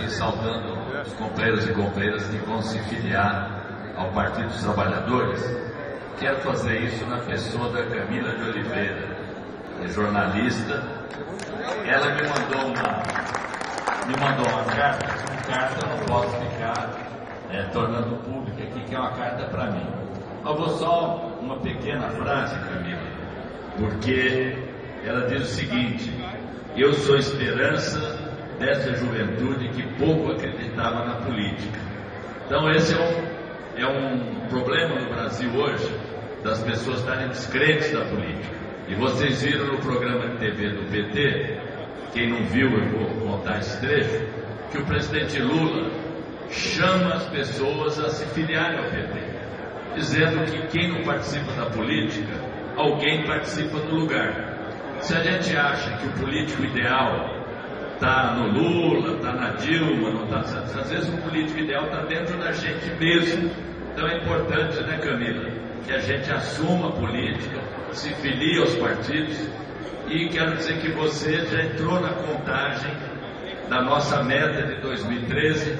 E saudando os companheiros e companheiras que vão se filiar ao Partido dos Trabalhadores, quero fazer isso na pessoa da Camila de Oliveira, é jornalista. Ela me mandou uma carta. Essa carta eu não posso ficar tornando pública aqui, que é uma carta para mim. Eu vou só uma pequena frase, Camila, porque ela diz o seguinte: eu sou esperança dessa juventude que pouco acreditava na política. Então esse é um problema no Brasil hoje, das pessoas estarem descrentes da política. E vocês viram no programa de TV do PT, quem não viu, eu vou contar esse trecho, que o presidente Lula chama as pessoas a se filiarem ao PT, dizendo que quem não participa da política, alguém participa no lugar. Se a gente acha que o político ideal está no Lula, está na Dilma, não está, às vezes o político ideal está dentro da gente mesmo. Então é importante, né, Camila, que a gente assuma a política, se filie aos partidos. E quero dizer que você já entrou na contagem da nossa meta de 2013,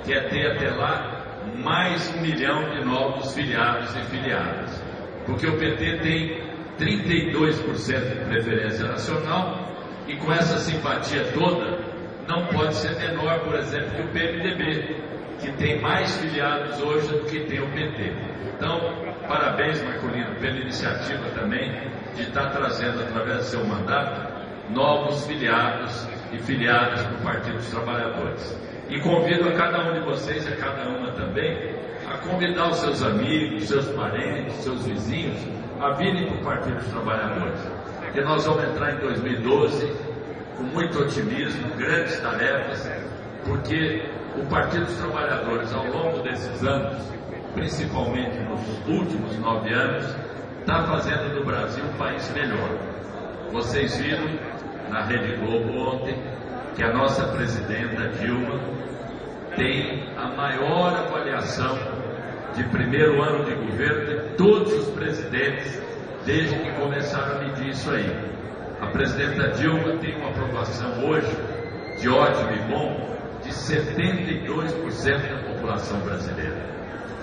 que é ter até lá mais 1 milhão de novos filiados e filiadas, porque o PT tem 32% de preferência nacional, e com essa simpatia toda, não pode ser menor, por exemplo, que o PMDB, que tem mais filiados hoje do que tem o PT. Então, parabéns, Marcolino, pela iniciativa também de estar trazendo, através do seu mandato, novos filiados e filiadas para o Partido dos Trabalhadores. E convido a cada um de vocês, e a cada uma também, a convidar os seus amigos, seus parentes, seus vizinhos, a virem para o Partido dos Trabalhadores. Porque nós vamos entrar em 2012 com muito otimismo, grandes tarefas, porque o Partido dos Trabalhadores, ao longo desses anos, principalmente nos últimos 9 anos, está fazendo do Brasil um país melhor. Vocês viram na Rede Globo ontem que a nossa presidenta Dilma tem a maior avaliação de primeiro ano de governo de todos os presidentes desde que começaram a medir isso aí. A presidenta Dilma tem uma aprovação hoje de ótimo e bom de 72% da população brasileira.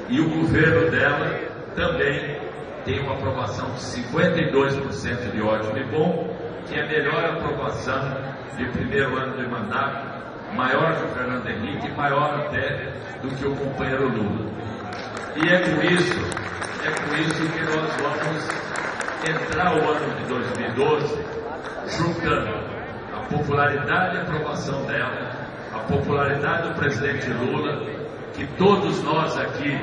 E o governo dela também tem uma aprovação de 52% de ótimo e bom, que é a melhor aprovação de primeiro ano de mandato, maior que o Fernando Henrique, maior até do que o companheiro Lula. E é com isso que nós vamos entrar o ano de 2012 juntando a popularidade e a aprovação dela, a popularidade do presidente Lula, que todos nós aqui,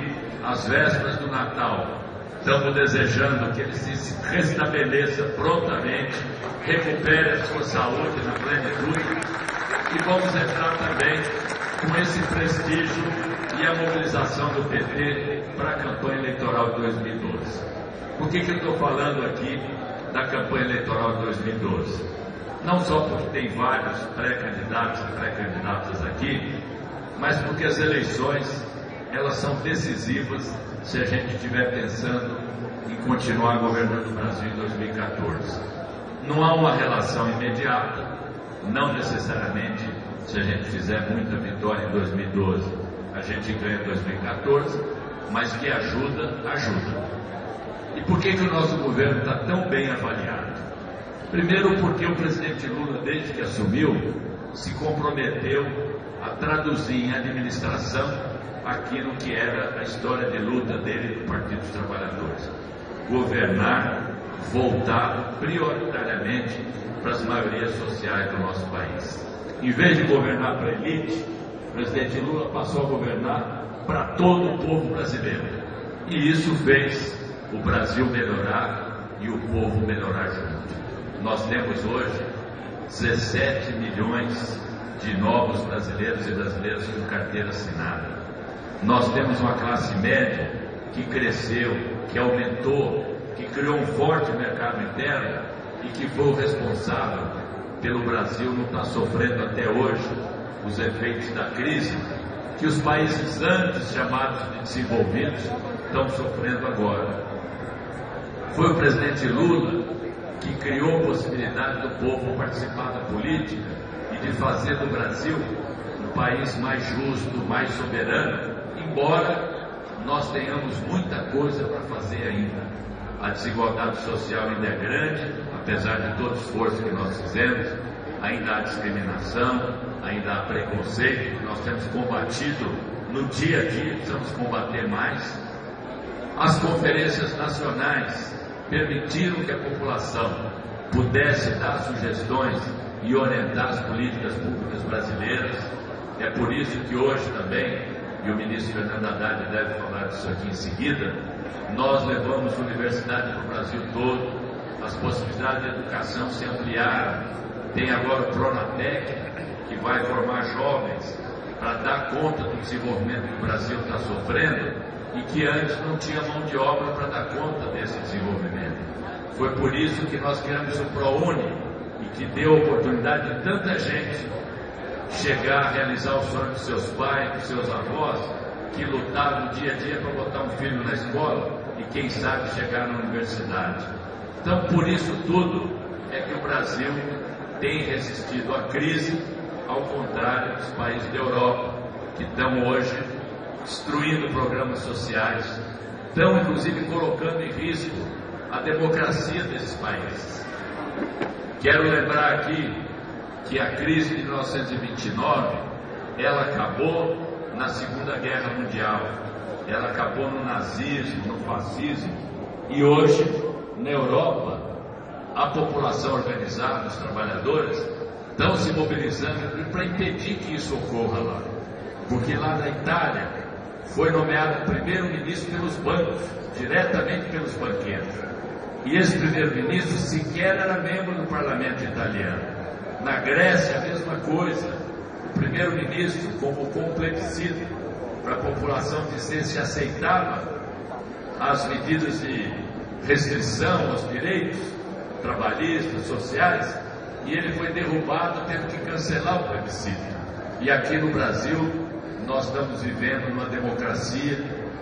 às vésperas do Natal, estamos desejando que ele se restabeleça prontamente, recupere a sua saúde na plenitude, e vamos entrar também com esse prestígio e a mobilização do PT para a campanha eleitoral de 2012. Por que eu estou falando aqui da campanha eleitoral de 2012? Não só porque tem vários pré-candidatos e pré-candidatas aqui, mas porque as eleições, elas são decisivas se a gente estiver pensando em continuar governando o Brasil em 2014. Não há uma relação imediata, não necessariamente se a gente fizer muita vitória em 2012, a gente ganha em 2014, mas que ajuda. E por que o nosso governo está tão bem avaliado? Primeiro porque o presidente Lula, desde que assumiu, se comprometeu a traduzir em administração aquilo que era a história de luta dele do Partido dos Trabalhadores. Governar voltado prioritariamente para as maiorias sociais do nosso país. Em vez de governar para a elite, o presidente Lula passou a governar para todo o povo brasileiro. E isso fez o Brasil melhorar e o povo melhorar junto. Nós temos hoje 17 milhões de novos brasileiros e brasileiras com carteira assinada. Nós temos uma classe média que cresceu, que aumentou, que criou um forte mercado interno e que foi o responsável pelo Brasil não estar sofrendo até hoje os efeitos da crise que os países antes chamados de desenvolvidos estão sofrendo agora. Foi o presidente Lula que criou a possibilidade do povo participar da política e de fazer do Brasil um país mais justo, mais soberano, embora nós tenhamos muita coisa para fazer ainda. A desigualdade social ainda é grande, apesar de todo o esforço que nós fizemos, ainda há discriminação, ainda há preconceito, que nós temos combatido no dia a dia, precisamos combater mais. As conferências nacionais permitiram que a população pudesse dar sugestões e orientar as políticas públicas brasileiras. É por isso que hoje também, e o ministro Fernando Haddad deve falar disso aqui em seguida, nós levamos universidade para o Brasil todo, as possibilidades de educação se ampliaram, tem agora o Pronatec, que vai formar jovens para dar conta do desenvolvimento que o Brasil está sofrendo e que antes não tinha mão de obra para dar conta desse desenvolvimento. Foi por isso que nós criamos o ProUni e que deu a oportunidade de tanta gente chegar a realizar o sonho dos seus pais, dos seus avós, que lutaram no dia a dia para botar um filho na escola e quem sabe chegar na universidade. Então, por isso tudo é que o Brasil tem resistido à crise, ao contrário dos países da Europa, que estão hoje destruindo programas sociais, estão inclusive colocando em risco a democracia desses países. Quero lembrar aqui que a crise de 1929, ela acabou na Segunda Guerra Mundial, ela acabou no nazismo, no fascismo, e hoje, na Europa, a população organizada, os trabalhadores, estão se mobilizando para impedir que isso ocorra lá. Porque lá na Itália foi nomeado primeiro-ministro pelos bancos, diretamente pelos banqueiros. E esse primeiro-ministro sequer era membro do parlamento italiano. Na Grécia, a mesma coisa. O primeiro-ministro convocou um plebiscito para a população dizer se aceitava as medidas de restrição aos direitos trabalhistas, sociais, e ele foi derrubado, tendo que cancelar o plebiscito. E aqui no Brasil, nós estamos vivendo uma democracia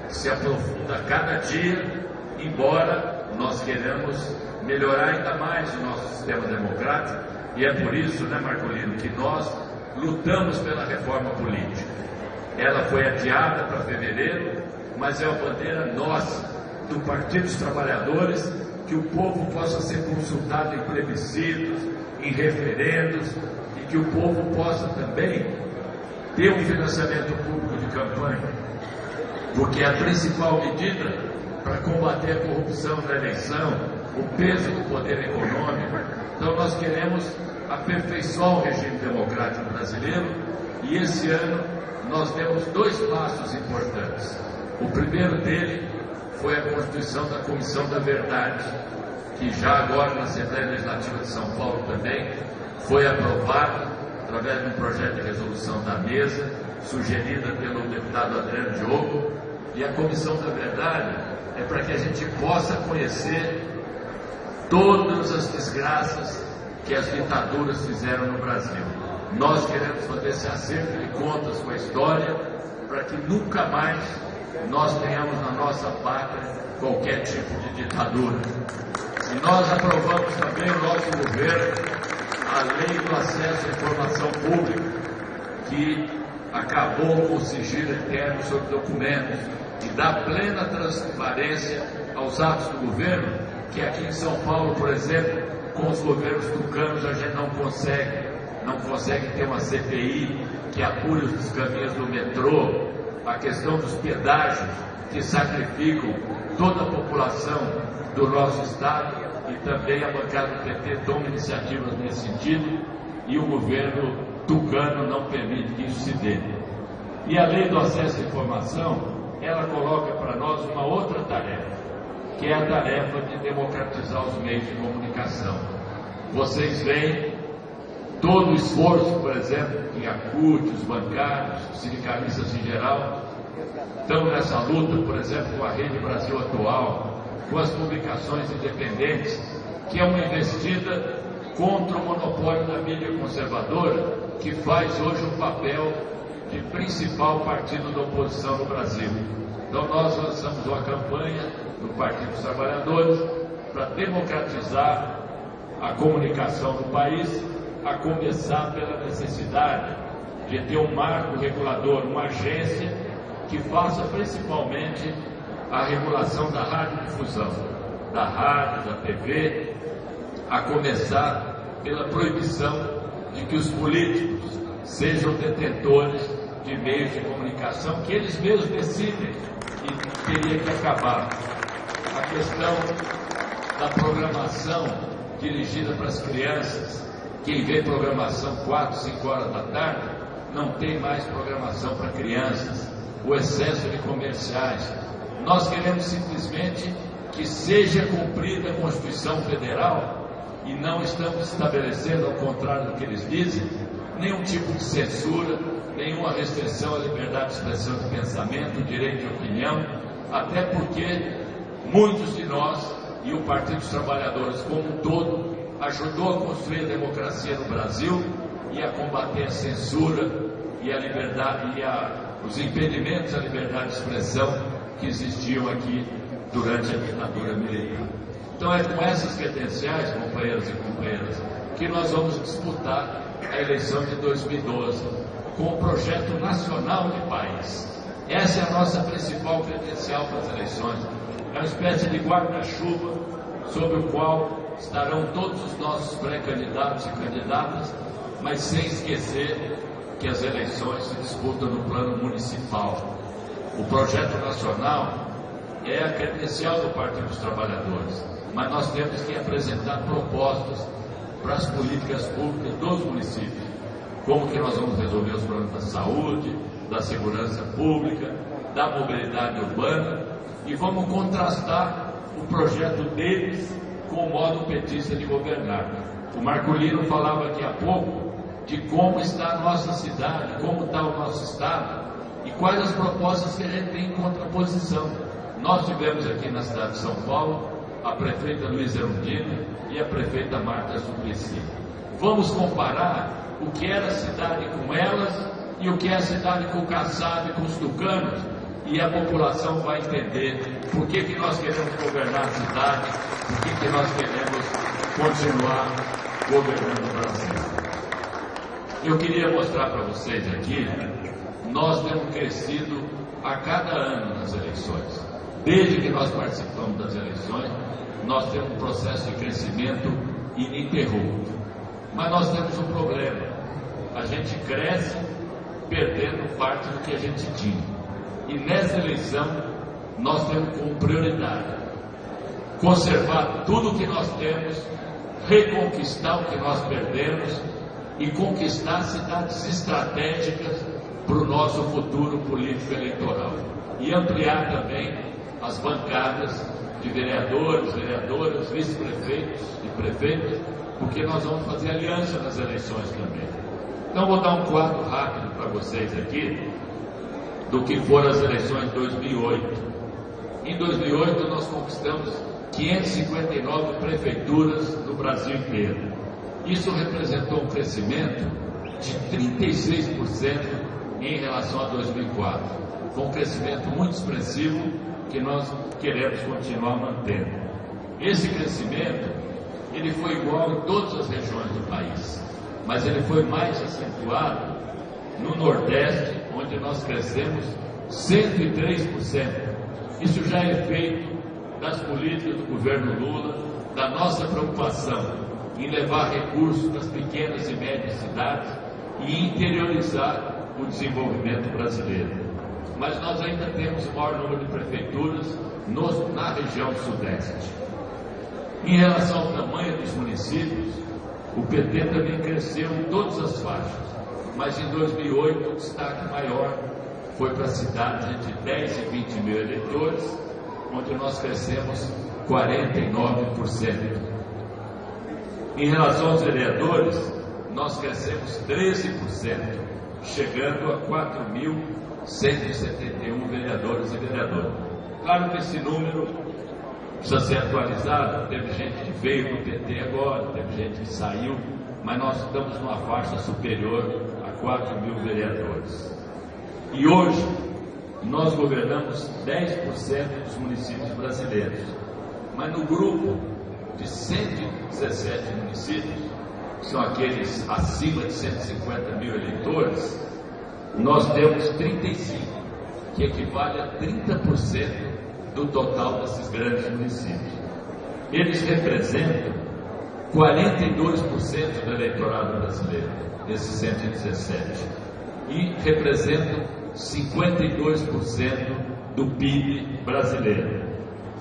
que se aprofunda a cada dia, embora nós queremos melhorar ainda mais o nosso sistema democrático, e é por isso, né, Marcolino, que nós lutamos pela reforma política. Ela foi adiada para fevereiro, mas é uma bandeira nossa, do Partido dos Trabalhadores, que o povo possa ser consultado em plebiscitos, em referendos, e que o povo possa também ter um financiamento público de campanha, porque é a principal medida para combater a corrupção na eleição, o peso do poder econômico. Então nós queremos aperfeiçoar o regime democrático brasileiro, e esse ano nós demos 2 passos importantes. O primeiro dele foi a constituição da Comissão da Verdade, que já agora na Assembleia Legislativa de São Paulo também foi aprovada através de um projeto de resolução da mesa, sugerida pelo deputado Adriano Diogo. E a Comissão da Verdade é para que a gente possa conhecer todas as desgraças que as ditaduras fizeram no Brasil. Nós queremos fazer esse acerto de contas com a história, para que nunca mais nós tenhamos na nossa pátria qualquer tipo de ditadura. E nós aprovamos também o nosso governo a lei do acesso à informação pública, que acabou com o sigilo eterno sobre documentos e dá plena transparência aos atos do governo, que aqui em São Paulo, por exemplo, com os governos tucanos a gente não consegue ter uma CPI que apure os descaminhos do metrô, a questão dos pedágios que sacrificam toda a população do nosso estado, e também a bancada do PT toma iniciativas nesse sentido, e o governo tucano não permite que isso se dê. E a lei do acesso à informação, ela coloca para nós uma outra tarefa, que é a tarefa de democratizar os meios de comunicação. Vocês veem todo o esforço, por exemplo, que a CUT, os bancários, os sindicalistas em geral, estão nessa luta, por exemplo, com a Rede Brasil Atual, com as publicações independentes, que é uma investida contra o monopólio da mídia conservadora, que faz hoje o papel de principal partido da oposição no Brasil. Então nós lançamos uma campanha do Partido dos Trabalhadores para democratizar a comunicação no país, a começar pela necessidade de ter um marco regulador, uma agência que faça principalmente a regulação da radiodifusão, da rádio, da TV, a começar pela proibição de que os políticos sejam detentores de meios de comunicação que eles mesmos decidem e teria que acabar. A questão da programação dirigida para as crianças, quem vê programação 4, 5 horas da tarde, não tem mais programação para crianças, o excesso de comerciais. Nós queremos simplesmente que seja cumprida a Constituição Federal e não estamos estabelecendo, ao contrário do que eles dizem, nenhum tipo de censura, nenhuma restrição à liberdade de expressão de pensamento, direito de opinião, até porque muitos de nós e o Partido dos Trabalhadores como um todo ajudou a construir a democracia no Brasil e a combater a censura e a liberdade e os impedimentos à liberdade de expressão que existiam aqui durante a ditadura militar. Então é com essas credenciais, companheiros e companheiras, que nós vamos disputar a eleição de 2012 com um projeto nacional de país. Essa é a nossa principal credencial para as eleições. É uma espécie de guarda-chuva sobre o qual estarão todos os nossos pré-candidatos e candidatas, mas sem esquecer que as eleições se disputam no plano municipal. O projeto nacional é a credencial do Partido dos Trabalhadores, mas nós temos que apresentar propostas para as políticas públicas dos municípios. Como que nós vamos resolver os problemas da saúde, da segurança pública, da mobilidade urbana, e vamos contrastar o projeto deles com o modo petista de governar. O Marculino falava aqui há pouco de como está a nossa cidade, como está o nosso estado e quais as propostas que a gente tem em contraposição. Nós tivemos aqui na cidade de São Paulo a prefeita Luísa Erundina e a prefeita Marta Suplicy. Vamos comparar o que era a cidade com elas e o que é a cidade com o Kassab e com os tucanos, e a população vai entender por que nós queremos governar a cidade, por que nós queremos continuar governando o Brasil. Eu queria mostrar para vocês aqui, nós temos crescido a cada ano nas eleições. Desde que nós participamos das eleições, nós temos um processo de crescimento ininterrupto. Mas nós temos um problema. A gente cresce perdendo parte do que a gente tinha. E nessa eleição, nós temos como prioridade conservar tudo o que nós temos, reconquistar o que nós perdemos e conquistar cidades estratégicas para o nosso futuro político eleitoral. E ampliar também as bancadas de vereadores, vereadoras, vice-prefeitos e prefeitos, porque nós vamos fazer aliança nas eleições também. Então vou dar um quadro rápido para vocês aqui do que foram as eleições de 2008. Em 2008 nós conquistamos 559 prefeituras no Brasil inteiro. Isso representou um crescimento de 36% em relação a 2004. Foi um crescimento muito expressivo que nós queremos continuar mantendo. Esse crescimento, ele foi igual em todas as regiões do país, mas ele foi mais acentuado no Nordeste, onde nós crescemos 103%. Isso já é efeito das políticas do governo Lula, da nossa preocupação em levar recursos das pequenas e médias cidades e interiorizar o desenvolvimento brasileiro. Mas nós ainda temos o maior número de prefeituras na região sudeste. Em relação ao tamanho dos municípios, o PT também cresceu em todas as faixas, mas em 2008 o destaque maior foi para cidades entre 10 e 20 mil eleitores, onde nós crescemos 49%. Em relação aos vereadores, nós crescemos 13%, chegando a 4.171 vereadores e vereadoras. Claro que esse número precisa ser atualizado, teve gente que veio para o PT agora, teve gente que saiu, mas nós estamos numa faixa superior a 4.000 vereadores. E hoje, nós governamos 10% dos municípios brasileiros, mas no grupo de 117 municípios, que são aqueles acima de 150 mil eleitores, nós temos 35, que equivale a 30% do total desses grandes municípios. Eles representam 42% do eleitorado brasileiro, esses 117, e representam 52% do PIB brasileiro.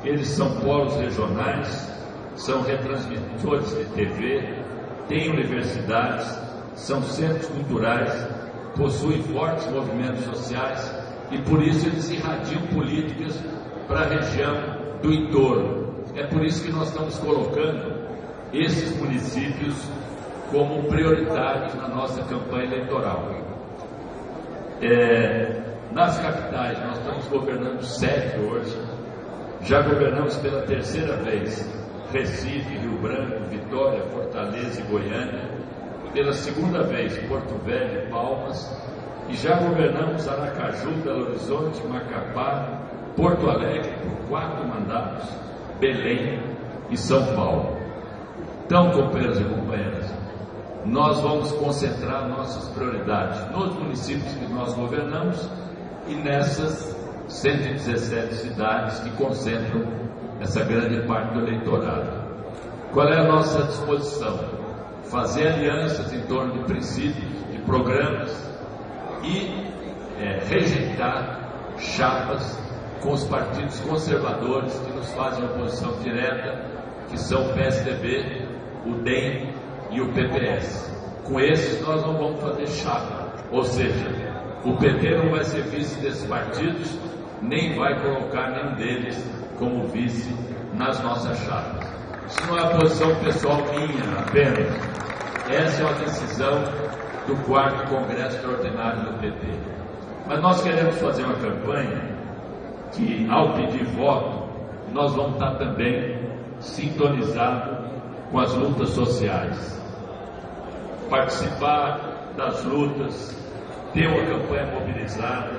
Eles são polos regionais, são retransmissores de TV, têm universidades, são centros culturais, possuem fortes movimentos sociais e por isso eles irradiam políticas para a região do entorno. É por isso que nós estamos colocando esses municípios como prioritários na nossa campanha eleitoral. Nas capitais, nós estamos governando 7 hoje, já governamos pela 3ª vez Recife, Rio Branco, Vitória, Fortaleza e Goiânia, pela 2ª vez Porto Velho e Palmas, e já governamos Aracaju, Belo Horizonte, Macapá, Porto Alegre por 4 mandatos, Belém e São Paulo. Então, companheiros e companheiras, nós vamos concentrar nossas prioridades nos municípios que nós governamos e nessas 117 cidades que concentram essa grande parte do eleitorado. Qual é a nossa disposição? Fazer alianças em torno de princípios, de programas e rejeitar chapas com os partidos conservadores que nos fazem oposição direta, que são o PSDB, o DEM e o PPS. Com esses nós não vamos fazer chapa, ou seja, o PT não vai ser vice desses partidos, nem vai colocar nenhum deles como vice nas nossas chapas. Isso não é uma posição pessoal minha apenas, essa é uma decisão do 4º Congresso Extraordinário do PT. Mas nós queremos fazer uma campanha que, ao pedir voto, nós vamos estar também sintonizados com as lutas sociais. Participar das lutas, ter uma campanha mobilizada,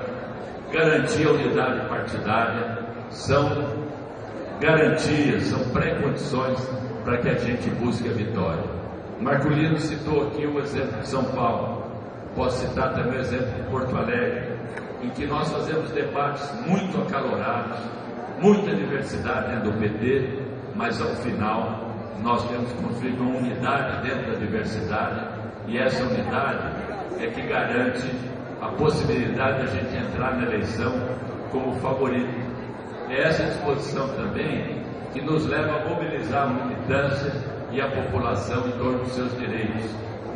garantir a unidade partidária, são garantias, são pré-condições para que a gente busque a vitória. Marculino citou aqui o exemplo de São Paulo, posso citar também o exemplo de Porto Alegre, em que nós fazemos debates muito acalorados, muita diversidade dentro do PT, mas ao final nós temos construído uma unidade dentro da diversidade, e essa unidade é que garante a possibilidade de a gente entrar na eleição como favorito. É essa disposição também que nos leva a mobilizar a militância e a população em torno dos seus direitos.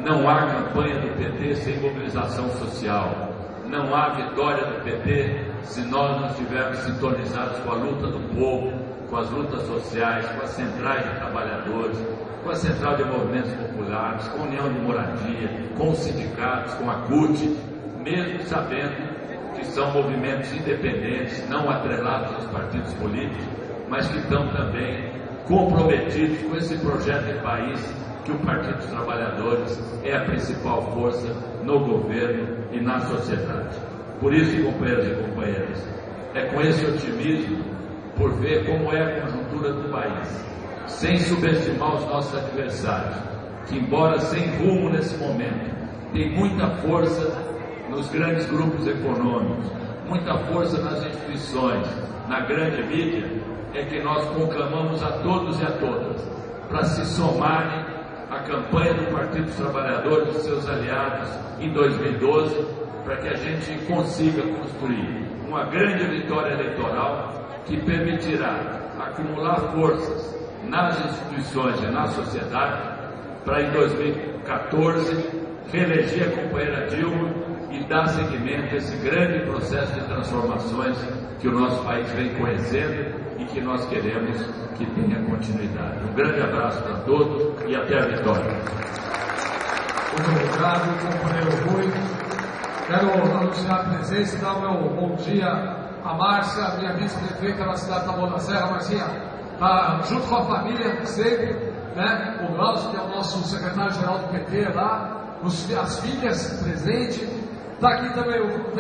Não há campanha do PT sem mobilização social. Não há vitória do PT se nós não estivermos sintonizados com a luta do povo, com as lutas sociais, com as centrais de trabalhadores, com a central de movimentos populares, com a União de Moradia, com os sindicatos, com a CUT, mesmo sabendo que são movimentos independentes, não atrelados aos partidos políticos, mas que estão também comprometidos com esse projeto de país que o Partido dos Trabalhadores é a principal força no governo e na sociedade. Por isso, companheiros e companheiras, é com esse otimismo por ver como é a conjuntura do país, sem subestimar os nossos adversários, que embora sem rumo nesse momento, tem muita força nos grandes grupos econômicos, muita força nas instituições, na grande mídia, é que nós conclamamos a todos e a todas para se somarem à campanha do Partido dos Trabalhadores e dos seus aliados em 2012, para que a gente consiga construir uma grande vitória eleitoral que permitirá acumular forças nas instituições e na sociedade para em 2014 reeleger a companheira Dilma e dar seguimento a esse grande processo de transformações que o nosso país vem conhecendo e que nós queremos que tenha continuidade. Um grande abraço para todos e até a vitória. Muito obrigado, companheiro Rui. Quero anunciar a presença e dar o meu bom dia a Márcia, minha vice-prefeita na cidade da Taboão da Serra. Marcinha, está junto com a família sempre, né? O Glaucio, que é o nosso secretário-geral do PT lá, as filhas presentes. Está aqui também o